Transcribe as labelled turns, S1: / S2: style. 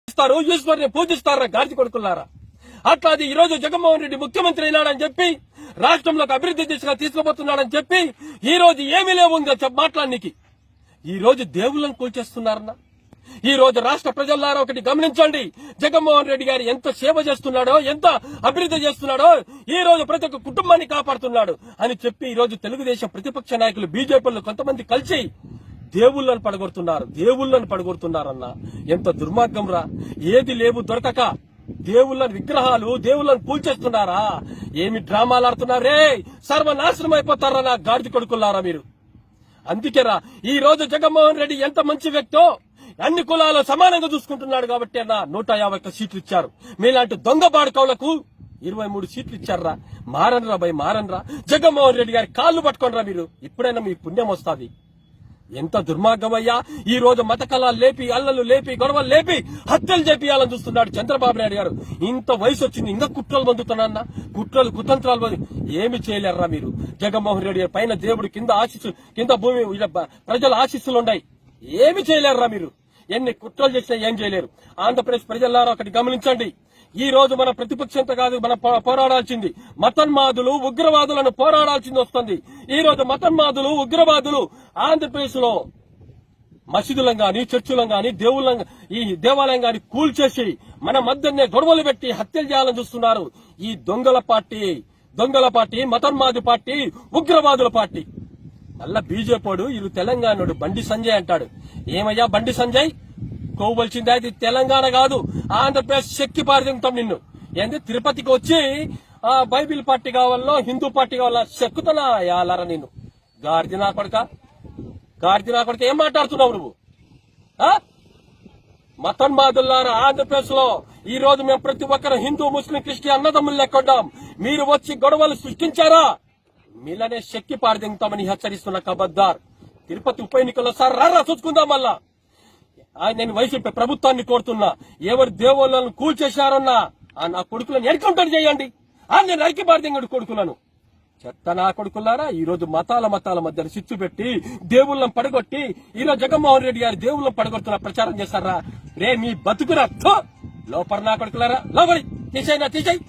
S1: ఈశ్వరుని పూజిస్తారా గాడిద కొడుకులారా? అట్లాది ఈ రోజు జగన్మోహన్ రెడ్డి ముఖ్యమంత్రి అయినాడని చెప్పి రాష్ట్రంలోకి అభివృద్ధి దిశగా తీసుకుపోతున్నాడని చెప్పి ఈ రోజు ఏమీ లేవు మాట్లాడడానికి ఈ రోజు దేవుళ్ళని కూల్చేస్తున్నారన్నా. ఈ రోజు రాష్ట్ర ప్రజలారా ఒకటి గమనించండి, జగన్మోహన్ రెడ్డి గారు ఎంత సేవ చేస్తున్నాడో, ఎంత అభివృద్ధి చేస్తున్నాడో, ఈ రోజు ప్రతి ఒక్క కుటుంబాన్ని కాపాడుతున్నాడు అని చెప్పి ఈ రోజు తెలుగుదేశం ప్రతిపక్ష నాయకులు బీజేపీలో కొంతమంది కలిసి దేవుళ్ళని పడగొడుతున్నారన్నా. ఎంత దుర్మార్గం రా! ఏది లేవు దొరకక దేవుళ్ళని విగ్రహాలు దేవుళ్ళని పూల్చేస్తున్నారా? ఏమి డ్రామాలు ఆడుతున్నారే? సర్వనాశనం అయిపోతారా నా గాడిద కొడుకులారా మీరు? అందుకేరా ఈ రోజు జగన్మోహన్ రెడ్డి ఎంత మంచి వ్యక్తో అన్ని కులాలు సమానంగా చూసుకుంటున్నాడు కాబట్టి అన్న 151 సీట్లు ఇచ్చారు. మీలాంటి దొంగ బాడుకోళ్లకు 23 సీట్లు ఇచ్చారా? మారన్రా. జగన్మోహన్ రెడ్డి గారి కాళ్ళు పట్టుకోనరా మీరు. ఇప్పుడైనా మీ పుణ్యం వస్తుంది. ఎంత దుర్మార్గమయ్యా! ఈ రోజు మత కళాలు లేపి, అల్లలు లేపి, గొడవలు లేపి హత్యలు చేపియాలని చూస్తున్నాడు చంద్రబాబు నాయుడు గారు. ఇంత వయసు వచ్చింది, ఇంకా కుట్రలు బందుతున్నా, కుతంత్రాలు ఏమి చేయలేరా మీరు? జగన్మోహన్ రెడ్డి గారి పైన దేవుడు కింద భూమి ప్రజల ఆశీస్సులు ఉన్నాయి. ఏమి చేయలేరా మీరు? ఎన్ని కుట్రలు చేసినా ఏం చేయలేరు. ఆంధ్రప్రదేశ్ ప్రజలారా ఒకటి గమనించండి, ఈ రోజు మన ప్రతిపక్షంతో కాదు మనం పోరాడాల్సింది మతన్మాదులు, ఉగ్రవాదులను పోరాడాల్సింది వస్తుంది. ఈ రోజు మతన్మాదులు, ఉగ్రవాదులు ఆంధ్రప్రదేశ్ లో మసీదులను గాని, చర్చిలను గాని, ఈ దేవాలయం గాని కూల్చేసి మన మధ్యనే గొడవలు పెట్టి హత్యలు చేయాలని చూస్తున్నారు. ఈ దొంగల పార్టీ, మతన్మాది పార్టీ, ఉగ్రవాదుల పార్టీ. మళ్ళా బీజేపీడు ఇరు తెలంగాణడు బండి సంజయ్ అంటాడు. ఏమయ్యా బండి సంజయ్, కోవలసిందే అది తెలంగాణ కాదు, ఆంధ్రప్రదేశ్ శక్తి పారిదింగుతాం నిన్ను. ఏంది తిరుపతికి వచ్చి బైబిల్ పార్టీ కావాలో, హిందూ పార్టీ కావాలా చెక్కుతున్నా యాలరా నిన్ను. గాడిద కొడుక ఏం మాట్లాడుతున్నావు నువ్వు? మతన్మాదులారా ఆంధ్రప్రదేశ్ లో ఈ రోజు మేము ప్రతి ఒక్కరు హిందూ, ముస్లిం, క్రిస్టియన్ అన్నదమ్ములు లెక్కొడ్డాం. మీరు వచ్చి గొడవలు సృష్టించారా? మీలనే శక్తి పారిదింగుతామని హెచ్చరిస్తున్న కబద్దార్. తిరుపతి ఉప ఎన్నికల్లో సార్ రారా చూసుకుందాం. మళ్ళా నేను వైసీపీ ప్రభుత్వాన్ని కోరుతున్నా, ఎవరు దేవుళ్ళను కూల్చేశారన్నా నా కొడుకులను ఎన్కౌంటర్ చేయండి. నేను నరికి పారిదింగుడు కొడుకులను. చెత్త నా కొడుకులారా, ఈ రోజు మతాల మధ్య చిచ్చు పెట్టి దేవుళ్ళను పడగొట్టి ఈ రోజు జగన్మోహన్ రెడ్డి గారి దేవుళ్ళను పడగొడుతున్న ప్రచారం చేస్తారా? రే మీ బతుకురా లోపల నా కొడుకులారా, లోపలి తీసేయి.